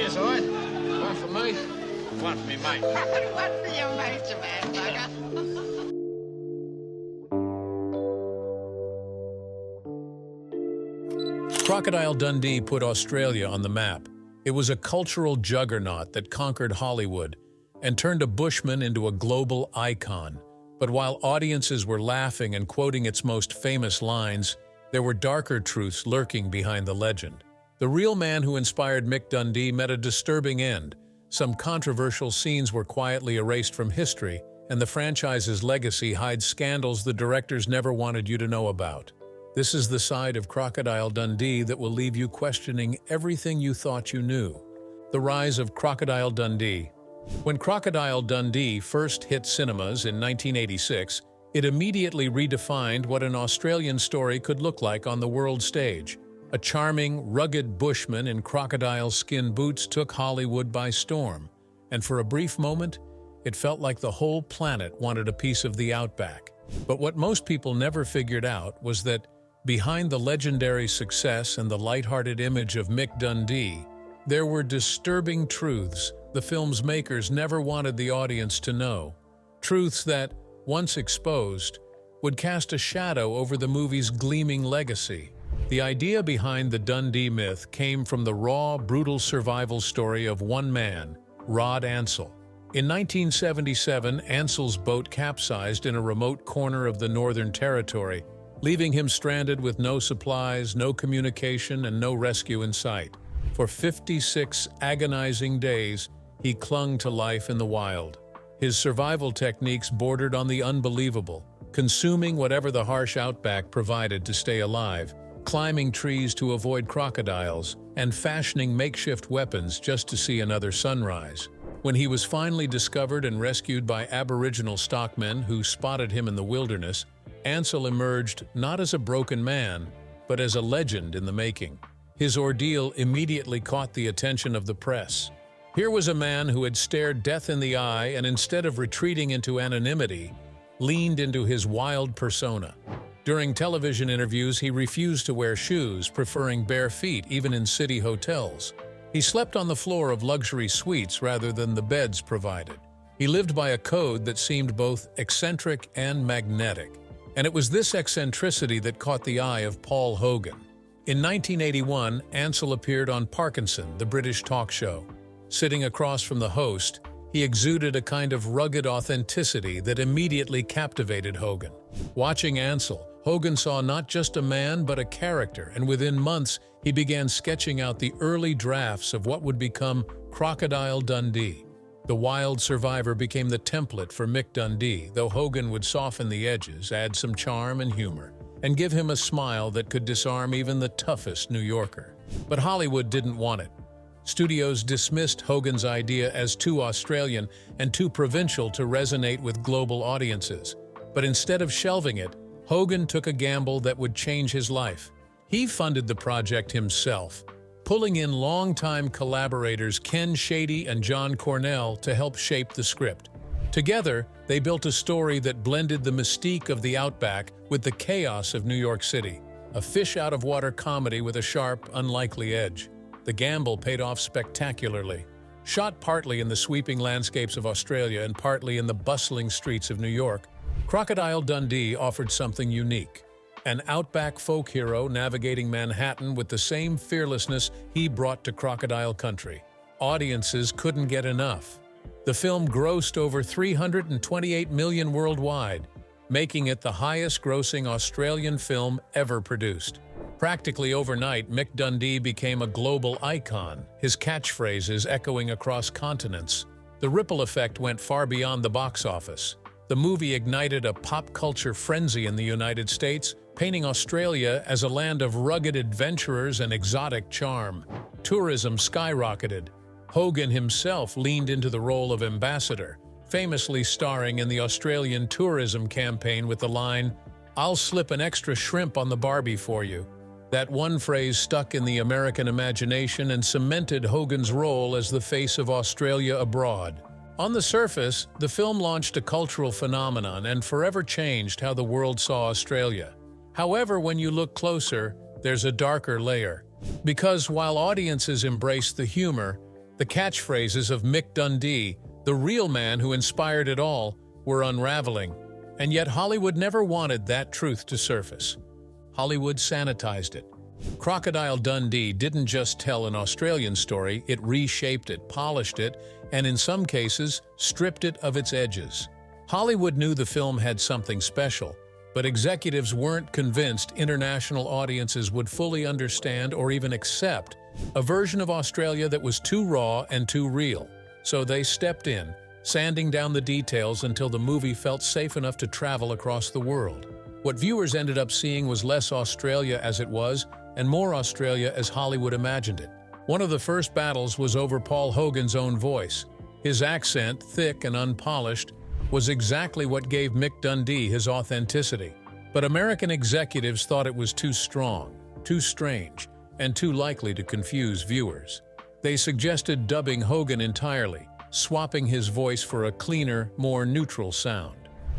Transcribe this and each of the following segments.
Cheers, all right? One for me, one for me mate. One for your mate, you mad bugger. Crocodile Dundee put Australia on the map. It was a cultural juggernaut that conquered Hollywood and turned a bushman into a global icon. But while audiences were laughing and quoting its most famous lines, there were darker truths lurking behind the legend. The real man who inspired Mick Dundee met a disturbing end. Some controversial scenes were quietly erased from history, and the franchise's legacy hides scandals the directors never wanted you to know about. This is the side of Crocodile Dundee that will leave you questioning everything you thought you knew. The rise of Crocodile Dundee. When Crocodile Dundee first hit cinemas in 1986, it immediately redefined what an Australian story could look like on the world stage. A charming, rugged bushman in crocodile skin boots took Hollywood by storm, and for a brief moment, it felt like the whole planet wanted a piece of the outback. But what most people never figured out was that behind the legendary success and the lighthearted image of Mick Dundee, there were disturbing truths the film's makers never wanted the audience to know. Truths that, once exposed, would cast a shadow over the movie's gleaming legacy. The idea behind the Dundee myth came from the raw, brutal survival story of one man, Rod Ansell. In 1977, Ansell's boat capsized in a remote corner of the Northern Territory, leaving him stranded with no supplies, no communication, and no rescue in sight. For 56 agonizing days, he clung to life in the wild. His survival techniques bordered on the unbelievable, consuming whatever the harsh outback provided to stay alive, climbing trees to avoid crocodiles, and fashioning makeshift weapons just to see another sunrise. When he was finally discovered and rescued by Aboriginal stockmen who spotted him in the wilderness, Ansell emerged not as a broken man, but as a legend in the making. His ordeal immediately caught the attention of the press. Here was a man who had stared death in the eye and instead of retreating into anonymity, leaned into his wild persona. During television interviews, he refused to wear shoes, preferring bare feet even in city hotels. He slept on the floor of luxury suites rather than the beds provided. He lived by a code that seemed both eccentric and magnetic. And it was this eccentricity that caught the eye of Paul Hogan. In 1981, Ansell appeared on Parkinson, the British talk show. Sitting across from the host, he exuded a kind of rugged authenticity that immediately captivated Hogan. Watching Ansell, Hogan saw not just a man but a character, and within months he began sketching out the early drafts of what would become Crocodile Dundee. The wild survivor became the template for Mick Dundee, though Hogan would soften the edges, add some charm and humor, and give him a smile that could disarm even the toughest New Yorker. But Hollywood didn't want it. Studios dismissed Hogan's idea as too Australian and too provincial to resonate with global audiences. But instead of shelving it, Hogan took a gamble that would change his life. He funded the project himself, pulling in longtime collaborators Ken Shady and John Cornell to help shape the script. Together, they built a story that blended the mystique of the outback with the chaos of New York City, a fish-out-of-water comedy with a sharp, unlikely edge. The gamble paid off spectacularly. Shot partly in the sweeping landscapes of Australia and partly in the bustling streets of New York, Crocodile Dundee offered something unique. An outback folk hero navigating Manhattan with the same fearlessness he brought to Crocodile Country. Audiences couldn't get enough. The film grossed over $328 million worldwide, making it the highest-grossing Australian film ever produced. Practically overnight, Mick Dundee became a global icon, his catchphrases echoing across continents. The ripple effect went far beyond the box office. The movie ignited a pop culture frenzy in the United States, painting Australia as a land of rugged adventurers and exotic charm. Tourism skyrocketed. Hogan himself leaned into the role of ambassador, famously starring in the Australian tourism campaign with the line, "I'll slip an extra shrimp on the barbie for you." That one phrase stuck in the American imagination and cemented Hogan's role as the face of Australia abroad. On the surface, the film launched a cultural phenomenon and forever changed how the world saw Australia. However, when you look closer, there's a darker layer. Because while audiences embraced the humor, The catchphrases of Mick Dundee, the real man who inspired it all, were unraveling, and yet Hollywood never wanted that truth to surface. Hollywood sanitized it. Crocodile Dundee didn't just tell an Australian story, it reshaped it, polished it, and in some cases, stripped it of its edges. Hollywood knew the film had something special, but executives weren't convinced international audiences would fully understand or even accept a version of Australia that was too raw and too real. So they stepped in, sanding down the details until the movie felt safe enough to travel across the world. What viewers ended up seeing was less Australia as it was, and more Australia as Hollywood imagined it. One of the first battles was over Paul Hogan's own voice. His accent, thick and unpolished, was exactly what gave Mick Dundee his authenticity. But American executives thought it was too strong, too strange, and too likely to confuse viewers. They suggested dubbing Hogan entirely, swapping his voice for a cleaner, more neutral sound.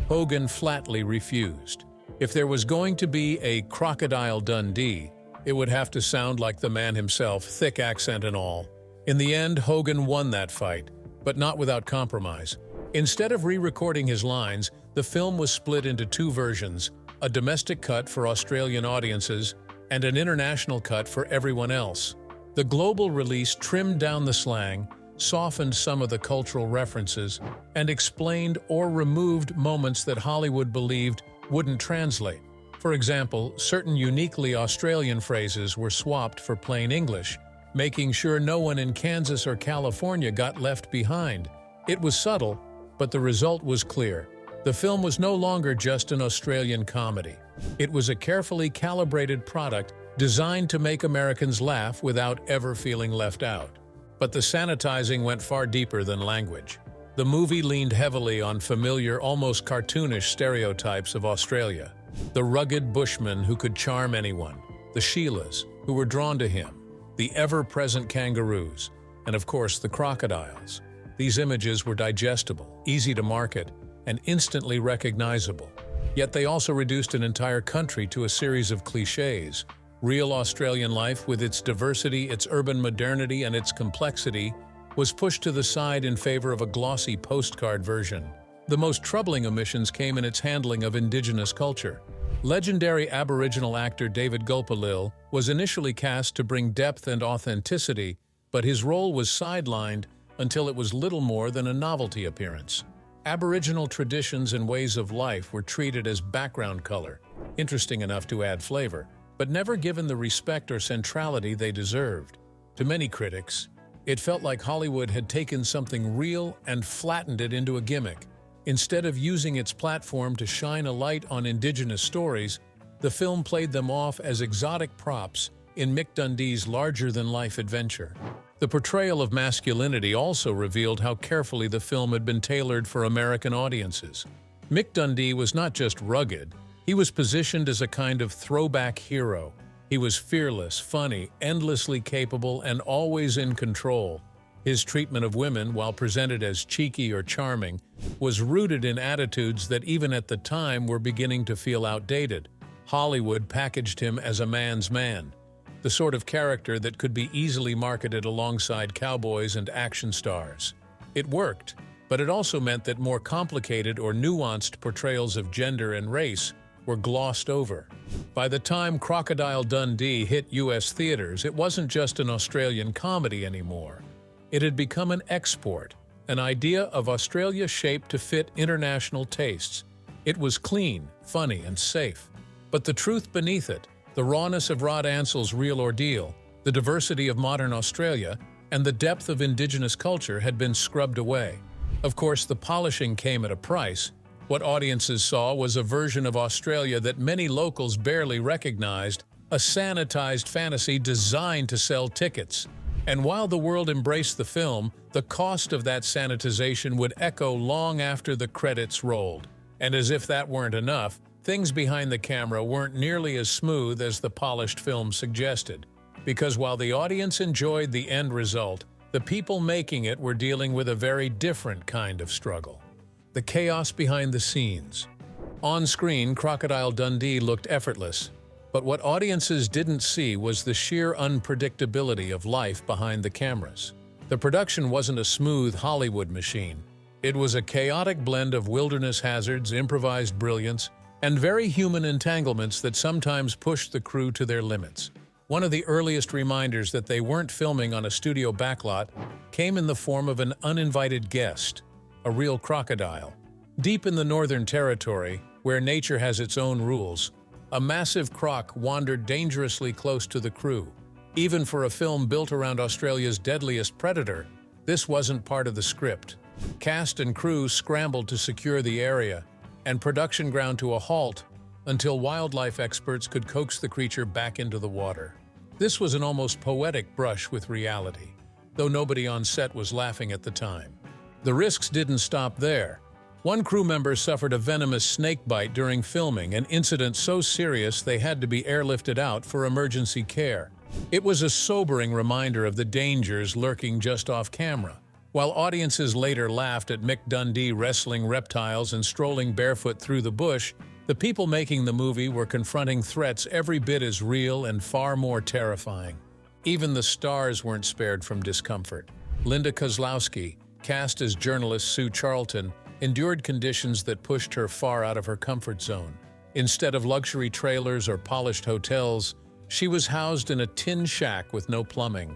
Hogan flatly refused. If there was going to be a Crocodile Dundee, it would have to sound like the man himself, thick accent and all. In the end, Hogan won that fight, but not without compromise. Instead of re-recording his lines, the film was split into two versions, a domestic cut for Australian audiences and an international cut for everyone else. The global release trimmed down the slang, softened some of the cultural references, and explained or removed moments that Hollywood believed wouldn't translate. For example, certain uniquely Australian phrases were swapped for plain English, making sure no one in Kansas or California got left behind. It was subtle, but the result was clear. The film was no longer just an Australian comedy. It was a carefully calibrated product designed to make Americans laugh without ever feeling left out. But the sanitizing went far deeper than language. The movie leaned heavily on familiar, almost cartoonish stereotypes of Australia. The rugged bushman who could charm anyone, the Sheilas, who were drawn to him, the ever-present kangaroos, and of course the crocodiles. These images were digestible, easy to market, and instantly recognizable. Yet they also reduced an entire country to a series of cliches. Real Australian life, with its diversity, its urban modernity, and its complexity, was pushed to the side in favor of a glossy postcard version. The most troubling omissions came in its handling of Indigenous culture. Legendary Aboriginal actor David Gulpilil was initially cast to bring depth and authenticity, but his role was sidelined until it was little more than a novelty appearance. Aboriginal traditions and ways of life were treated as background color, interesting enough to add flavor, but never given the respect or centrality they deserved. To many critics, it felt like Hollywood had taken something real and flattened it into a gimmick. Instead of using its platform to shine a light on Indigenous stories, the film played them off as exotic props in Mick Dundee's larger-than-life adventure. The portrayal of masculinity also revealed how carefully the film had been tailored for American audiences. Mick Dundee was not just rugged, he was positioned as a kind of throwback hero. He was fearless, funny, endlessly capable, and always in control. His treatment of women, while presented as cheeky or charming, was rooted in attitudes that even at the time were beginning to feel outdated. Hollywood packaged him as a man's man, the sort of character that could be easily marketed alongside cowboys and action stars. It worked, but it also meant that more complicated or nuanced portrayals of gender and race were glossed over. By the time Crocodile Dundee hit U.S. theaters, it wasn't just an Australian comedy anymore. It had become an export, an idea of Australia shaped to fit international tastes. It was clean, funny, and safe. But the truth beneath it, the rawness of Rod Ansell's real ordeal, the diversity of modern Australia, and the depth of Indigenous culture had been scrubbed away. Of course, the polishing came at a price. What audiences saw was a version of Australia that many locals barely recognized, a sanitized fantasy designed to sell tickets. And while the world embraced the film, the cost of that sanitization would echo long after the credits rolled. And as if that weren't enough, things behind the camera weren't nearly as smooth as the polished film suggested. Because while the audience enjoyed the end result, the people making it were dealing with a very different kind of struggle. The chaos behind the scenes. On screen, Crocodile Dundee looked effortless. But what audiences didn't see was the sheer unpredictability of life behind the cameras. The production wasn't a smooth Hollywood machine. It was a chaotic blend of wilderness hazards, improvised brilliance, and very human entanglements that sometimes pushed the crew to their limits. One of the earliest reminders that they weren't filming on a studio backlot came in the form of an uninvited guest, a real crocodile. Deep in the Northern Territory, where nature has its own rules, a massive croc wandered dangerously close to the crew. Even for a film built around Australia's deadliest predator, this wasn't part of the script. Cast and crew scrambled to secure the area, and production ground to a halt until wildlife experts could coax the creature back into the water. This was an almost poetic brush with reality, though nobody on set was laughing at the time. The risks didn't stop there. One crew member suffered a venomous snake bite during filming, an incident so serious they had to be airlifted out for emergency care. It was a sobering reminder of the dangers lurking just off camera. While audiences later laughed at Mick Dundee wrestling reptiles and strolling barefoot through the bush, the people making the movie were confronting threats every bit as real and far more terrifying. Even the stars weren't spared from discomfort. Linda Kozlowski, cast as journalist Sue Charlton, endured conditions that pushed her far out of her comfort zone. Instead of luxury trailers or polished hotels, she was housed in a tin shack with no plumbing.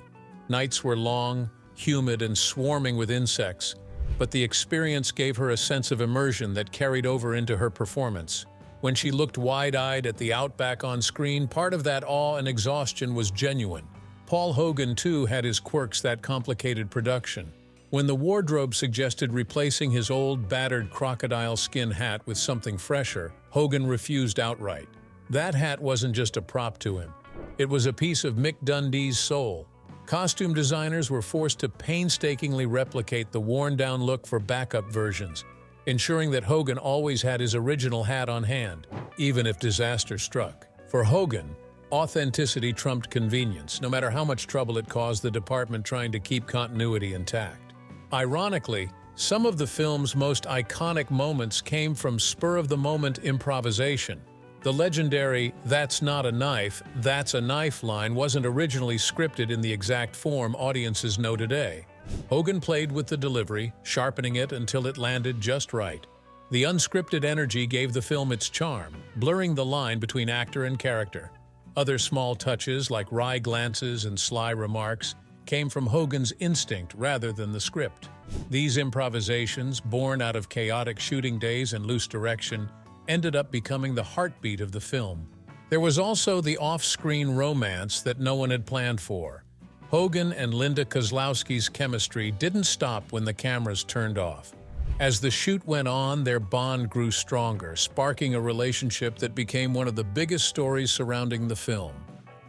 Nights were long, humid, and swarming with insects, but the experience gave her a sense of immersion that carried over into her performance. When she looked wide-eyed at the outback on screen, part of that awe and exhaustion was genuine. Paul Hogan, too, had his quirks that complicated production. When the wardrobe suggested replacing his old, battered crocodile skin hat with something fresher, Hogan refused outright. That hat wasn't just a prop to him. It was a piece of Mick Dundee's soul. Costume designers were forced to painstakingly replicate the worn-down look for backup versions, ensuring that Hogan always had his original hat on hand, even if disaster struck. For Hogan, authenticity trumped convenience, no matter how much trouble it caused the department trying to keep continuity intact. Ironically, some of the film's most iconic moments came from spur-of-the-moment improvisation. The legendary "That's not a knife, that's a knife" line wasn't originally scripted in the exact form audiences know today. Hogan played with the delivery, sharpening it until it landed just right. The unscripted energy gave the film its charm, blurring the line between actor and character. Other small touches, like wry glances and sly remarks, came from Hogan's instinct rather than the script. These improvisations, born out of chaotic shooting days and loose direction, ended up becoming the heartbeat of the film. There was also the off-screen romance that no one had planned for. Hogan and Linda Kozlowski's chemistry didn't stop when the cameras turned off. As the shoot went on, their bond grew stronger, sparking a relationship that became one of the biggest stories surrounding the film.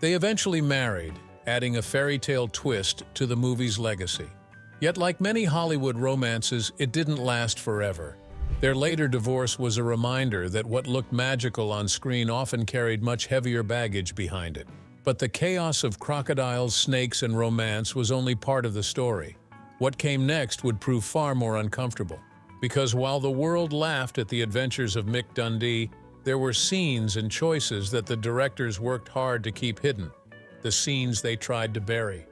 They eventually married, adding a fairy tale twist to the movie's legacy. Yet, like many Hollywood romances, it didn't last forever. Their later divorce was a reminder that what looked magical on screen often carried much heavier baggage behind it. But the chaos of crocodiles, snakes, and romance was only part of the story. What came next would prove far more uncomfortable. Because while the world laughed at the adventures of Mick Dundee, there were scenes and choices that the directors worked hard to keep hidden. The scenes they tried to bury.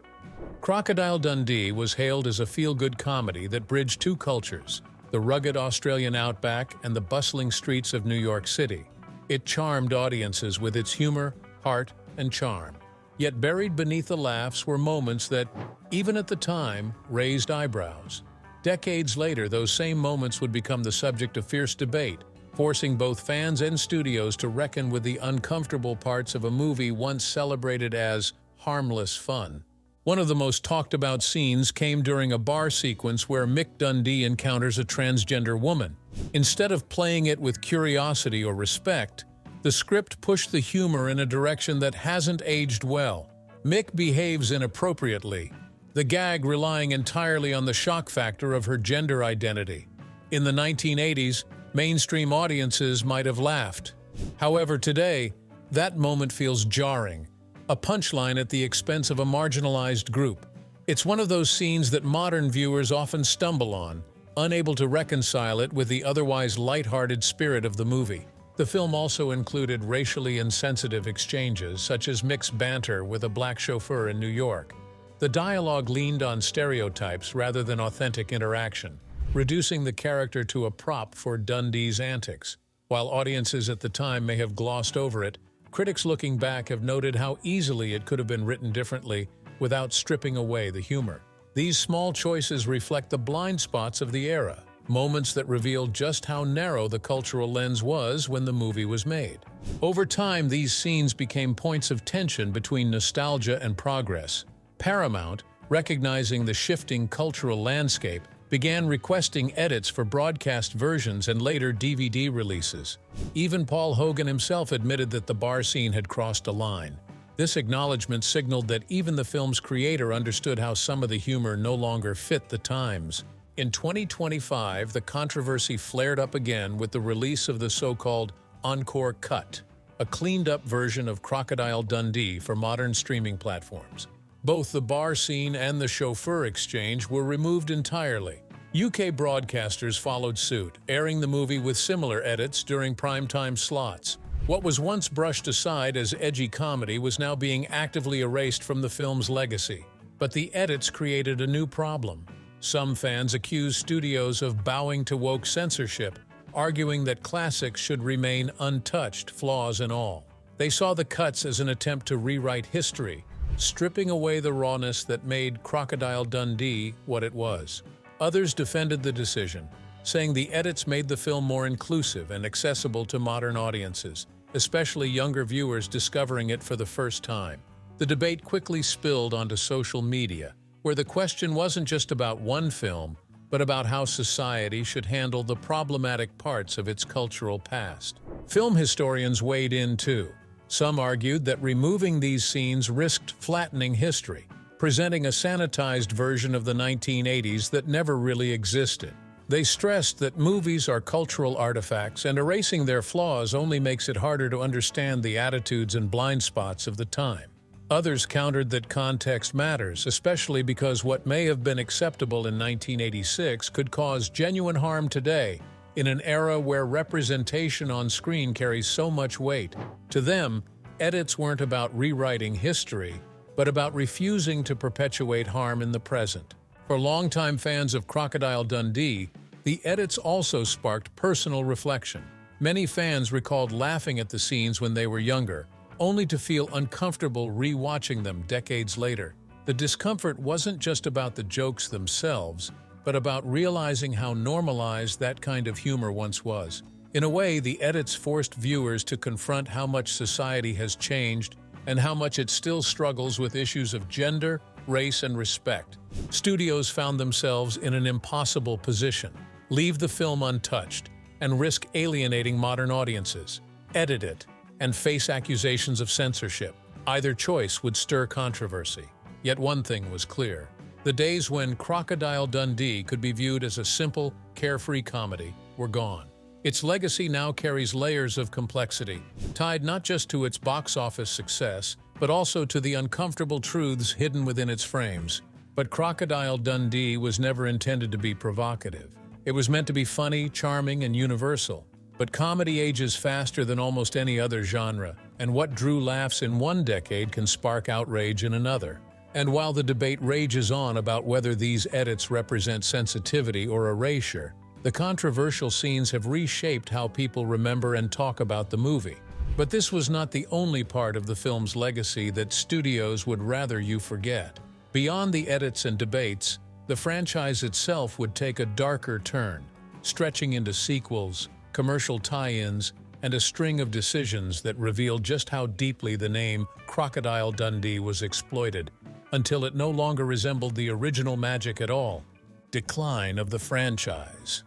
Crocodile Dundee was hailed as a feel-good comedy that bridged two cultures, the rugged Australian outback and the bustling streets of New York City. It charmed audiences with its humor, heart, and charm. Yet buried beneath the laughs were moments that, even at the time, raised eyebrows. Decades later, those same moments would become the subject of fierce debate, forcing both fans and studios to reckon with the uncomfortable parts of a movie once celebrated as harmless fun. One of the most talked-about scenes came during a bar sequence where Mick Dundee encounters a transgender woman. Instead of playing it with curiosity or respect, the script pushed the humor in a direction that hasn't aged well. Mick behaves inappropriately, the gag relying entirely on the shock factor of her gender identity. In the 1980s, mainstream audiences might have laughed. However, today, that moment feels jarring, a punchline at the expense of a marginalized group. It's one of those scenes that modern viewers often stumble on, unable to reconcile it with the otherwise lighthearted spirit of the movie. The film also included racially insensitive exchanges, such as Mick's banter with a black chauffeur in New York. The dialogue leaned on stereotypes rather than authentic interaction, reducing the character to a prop for Dundee's antics. While audiences at the time may have glossed over it, critics looking back have noted how easily it could have been written differently without stripping away the humor. These small choices reflect the blind spots of the era, moments that revealed just how narrow the cultural lens was when the movie was made. Over time, these scenes became points of tension between nostalgia and progress. Paramount, recognizing the shifting cultural landscape, began requesting edits for broadcast versions and later DVD releases. Even Paul Hogan himself admitted that the bar scene had crossed a line. This acknowledgement signaled that even the film's creator understood how some of the humor no longer fit the times. In 2025, the controversy flared up again with the release of the so-called Encore Cut, a cleaned-up version of Crocodile Dundee for modern streaming platforms. Both the bar scene and the chauffeur exchange were removed entirely. UK broadcasters followed suit, airing the movie with similar edits during primetime slots. What was once brushed aside as edgy comedy was now being actively erased from the film's legacy. But the edits created a new problem. Some fans accused studios of bowing to woke censorship, arguing that classics should remain untouched, flaws and all. They saw the cuts as an attempt to rewrite history, stripping away the rawness that made Crocodile Dundee what it was. Others defended the decision, saying the edits made the film more inclusive and accessible to modern audiences, especially younger viewers discovering it for the first time. The debate quickly spilled onto social media, where the question wasn't just about one film, but about how society should handle the problematic parts of its cultural past. Film historians weighed in too. Some argued that removing these scenes risked flattening history, presenting a sanitized version of the 1980s that never really existed. They stressed that movies are cultural artifacts, and erasing their flaws only makes it harder to understand the attitudes and blind spots of the time. Others countered that context matters, especially because what may have been acceptable in 1986 could cause genuine harm today, in an era where representation on screen carries so much weight. To them, edits weren't about rewriting history, but about refusing to perpetuate harm in the present. For longtime fans of Crocodile Dundee, the edits also sparked personal reflection. Many fans recalled laughing at the scenes when they were younger, only to feel uncomfortable re-watching them decades later. The discomfort wasn't just about the jokes themselves, but about realizing how normalized that kind of humor once was. In a way, the edits forced viewers to confront how much society has changed and how much it still struggles with issues of gender, race, and respect. Studios found themselves in an impossible position: leave the film untouched and risk alienating modern audiences, edit it, and face accusations of censorship. Either choice would stir controversy. Yet one thing was clear: the days when Crocodile Dundee could be viewed as a simple, carefree comedy were gone. Its legacy now carries layers of complexity, tied not just to its box office success, but also to the uncomfortable truths hidden within its frames. But Crocodile Dundee was never intended to be provocative. It was meant to be funny, charming, and universal. But comedy ages faster than almost any other genre, and what drew laughs in one decade can spark outrage in another. And while the debate rages on about whether these edits represent sensitivity or erasure, the controversial scenes have reshaped how people remember and talk about the movie. But this was not the only part of the film's legacy that studios would rather you forget. Beyond the edits and debates, the franchise itself would take a darker turn, stretching into sequels, commercial tie-ins, and a string of decisions that revealed just how deeply the name Crocodile Dundee was exploited, until it no longer resembled the original magic at all. Decline of the franchise.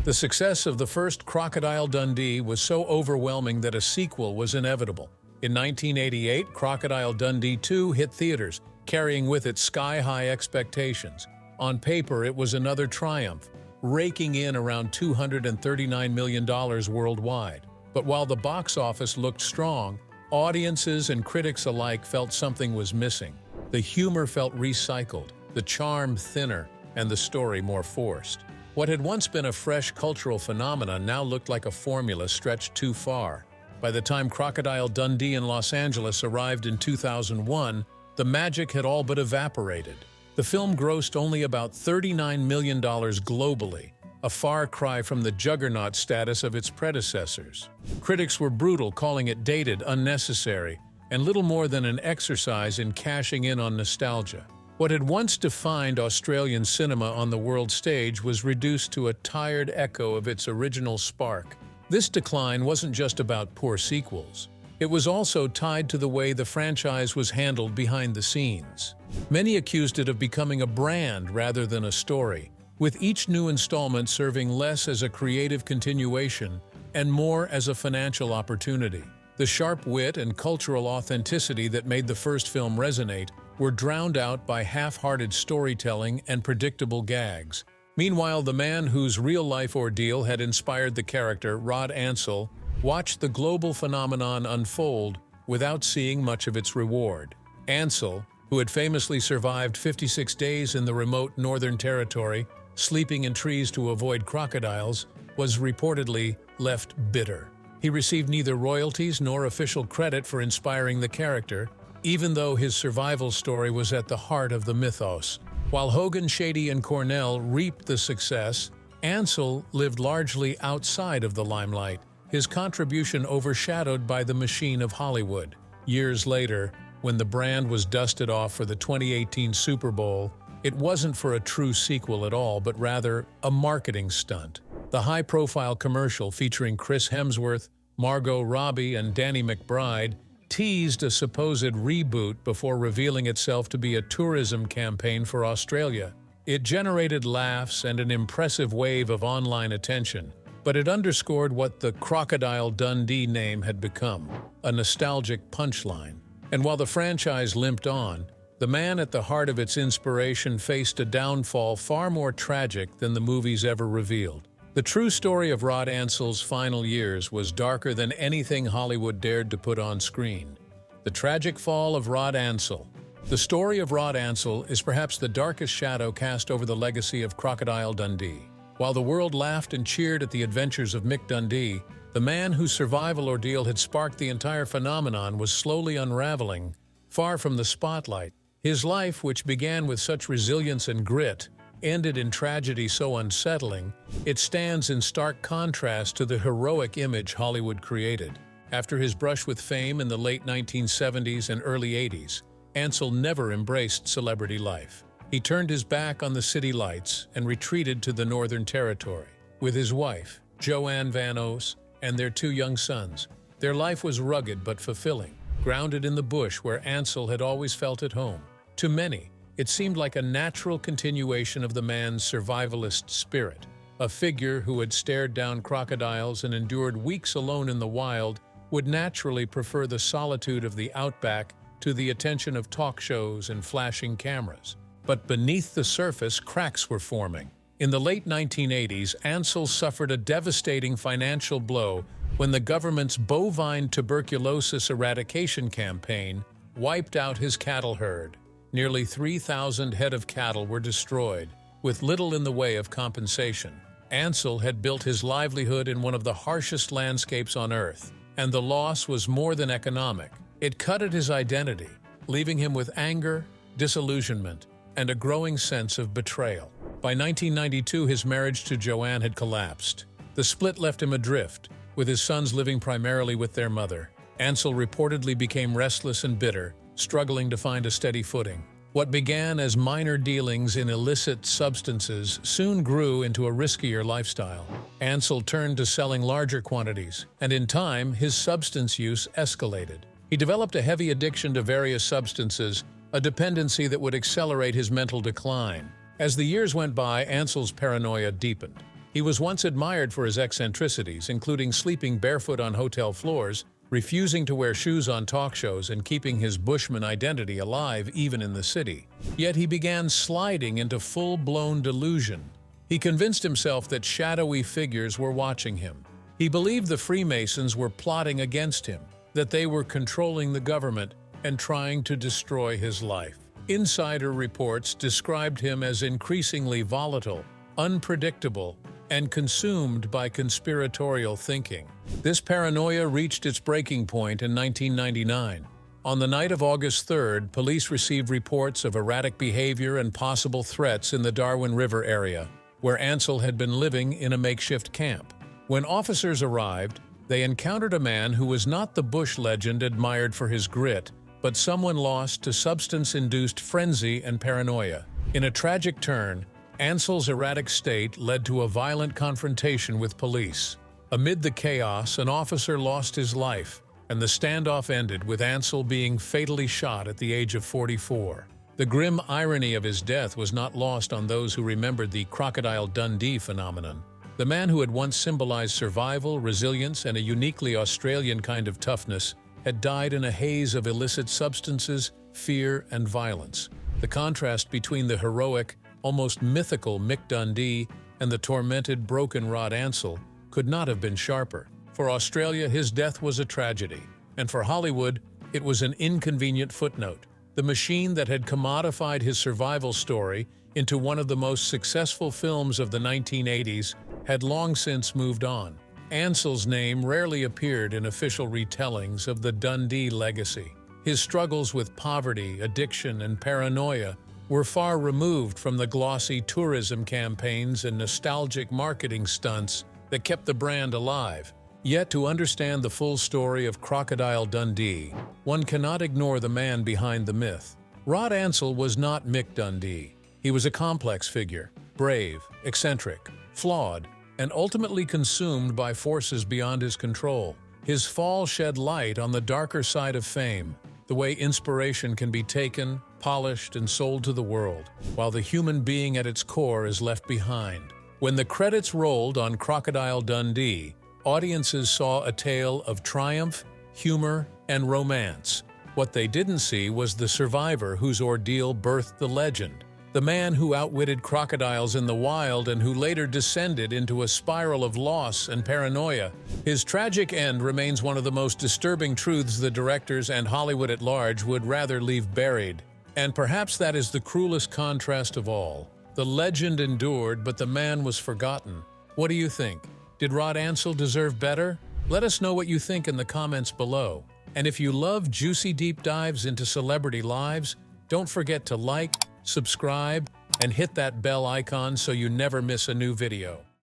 The success of the first Crocodile Dundee was so overwhelming that a sequel was inevitable. In 1988, Crocodile Dundee 2 hit theaters, carrying with it sky-high expectations. On paper, it was another triumph, raking in around $239 million worldwide. But while the box office looked strong, audiences and critics alike felt something was missing. The humor felt recycled, the charm thinner, and the story more forced. What had once been a fresh cultural phenomenon now looked like a formula stretched too far. By the time Crocodile Dundee in Los Angeles arrived in 2001, the magic had all but evaporated. The film grossed only about $39 million globally, a far cry from the juggernaut status of its predecessors. Critics were brutal, calling it dated, unnecessary, and little more than an exercise in cashing in on nostalgia. What had once defined Australian cinema on the world stage was reduced to a tired echo of its original spark. This decline wasn't just about poor sequels. It was also tied to the way the franchise was handled behind the scenes. Many accused it of becoming a brand rather than a story, with each new installment serving less as a creative continuation and more as a financial opportunity. The sharp wit and cultural authenticity that made the first film resonate were drowned out by half-hearted storytelling and predictable gags. Meanwhile, the man whose real-life ordeal had inspired the character, Rod Ansel, watched the global phenomenon unfold without seeing much of its reward. Ansel, who had famously survived 56 days in the remote Northern Territory, sleeping in trees to avoid crocodiles, was reportedly left bitter. He received neither royalties nor official credit for inspiring the character, even though his survival story was at the heart of the mythos. While Hogan, Shady, and Cornell reaped the success, Ansel lived largely outside of the limelight, his contribution overshadowed by the machine of Hollywood. Years later, when the brand was dusted off for the 2018 Super Bowl, it wasn't for a true sequel at all, but rather a marketing stunt. The high-profile commercial featuring Chris Hemsworth, Margot Robbie, and Danny McBride teased a supposed reboot before revealing itself to be a tourism campaign for Australia. It generated laughs and an impressive wave of online attention, but it underscored what the Crocodile Dundee name had become, a nostalgic punchline. And while the franchise limped on, the man at the heart of its inspiration faced a downfall far more tragic than the movies ever revealed. The true story of Rod Ansel's final years was darker than anything Hollywood dared to put on screen. The tragic fall of Rod Ansel. The story of Rod Ansel is perhaps the darkest shadow cast over the legacy of Crocodile Dundee. While the world laughed and cheered at the adventures of Mick Dundee, the man whose survival ordeal had sparked the entire phenomenon was slowly unraveling, far from the spotlight. His life, which began with such resilience and grit, ended in tragedy so unsettling, it stands in stark contrast to the heroic image Hollywood created. After his brush with fame in the late 1970s and early 80s, Ansel never embraced celebrity life. He turned his back on the city lights and retreated to the Northern Territory. With his wife, Joanne Van Os, and their 2 young sons, their life was rugged but fulfilling, grounded in the bush where Ansel had always felt at home. To many, it seemed like a natural continuation of the man's survivalist spirit. A figure who had stared down crocodiles and endured weeks alone in the wild would naturally prefer the solitude of the outback to the attention of talk shows and flashing cameras. But beneath the surface, cracks were forming. In the late 1980s, Ansel suffered a devastating financial blow when the government's bovine tuberculosis eradication campaign wiped out his cattle herd. Nearly 3,000 head of cattle were destroyed, with little in the way of compensation. Ansel had built his livelihood in one of the harshest landscapes on Earth, and the loss was more than economic. It cut at his identity, leaving him with anger, disillusionment, and a growing sense of betrayal. By 1992, his marriage to Joanne had collapsed. The split left him adrift, with his sons living primarily with their mother. Ansel reportedly became restless and bitter, struggling to find a steady footing. What began as minor dealings in illicit substances soon grew into a riskier lifestyle. Ansel turned to selling larger quantities, and in time, his substance use escalated. He developed a heavy addiction to various substances, a dependency that would accelerate his mental decline. As the years went by, Ansel's paranoia deepened. He was once admired for his eccentricities, including sleeping barefoot on hotel floors, refusing to wear shoes on talk shows, and keeping his bushman identity alive even in the city. Yet he began sliding into full-blown delusion. He convinced himself that shadowy figures were watching him. He believed the Freemasons were plotting against him, that they were controlling the government and trying to destroy his life. Insider reports described him as increasingly volatile, unpredictable, and consumed by conspiratorial thinking. This paranoia reached its breaking point in 1999, On the night of August 3rd, police received reports of erratic behavior and possible threats in the Darwin River area, where Ansel had been living in a makeshift camp. When officers arrived, they encountered a man who was not the bush legend admired for his grit, but someone lost to substance-induced frenzy and paranoia. In a tragic turn, Ansel's erratic state led to a violent confrontation with police. Amid the chaos, an officer lost his life, and the standoff ended with Ansel being fatally shot at the age of 44. The grim irony of his death was not lost on those who remembered the Crocodile Dundee phenomenon. The man who had once symbolized survival, resilience, and a uniquely Australian kind of toughness had died in a haze of illicit substances, fear, and violence. The contrast between the heroic, almost mythical Mick Dundee and the tormented, broken Rod Ansel could not have been sharper. For Australia, his death was a tragedy, and for Hollywood, it was an inconvenient footnote. The machine that had commodified his survival story into one of the most successful films of the 1980s had long since moved on. Ansel's name rarely appeared in official retellings of the Dundee legacy. His struggles with poverty, addiction, and paranoia were far removed from the glossy tourism campaigns and nostalgic marketing stunts that kept the brand alive. Yet, to understand the full story of Crocodile Dundee, one cannot ignore the man behind the myth. Rod Ansel was not Mick Dundee. He was a complex figure, brave, eccentric, flawed, and ultimately consumed by forces beyond his control. His fall shed light on the darker side of fame, the way inspiration can be taken, polished, and sold to the world, while the human being at its core is left behind. When the credits rolled on Crocodile Dundee, audiences saw a tale of triumph, humor, and romance. What they didn't see was the survivor whose ordeal birthed the legend, the man who outwitted crocodiles in the wild and who later descended into a spiral of loss and paranoia. His tragic end remains one of the most disturbing truths the directors and Hollywood at large would rather leave buried. And perhaps that is the cruelest contrast of all. The legend endured, but the man was forgotten. What do you think? Did Rod Ansel deserve better? Let us know what you think in the comments below. And if you love juicy deep dives into celebrity lives, don't forget to like, subscribe, and hit that bell icon so you never miss a new video.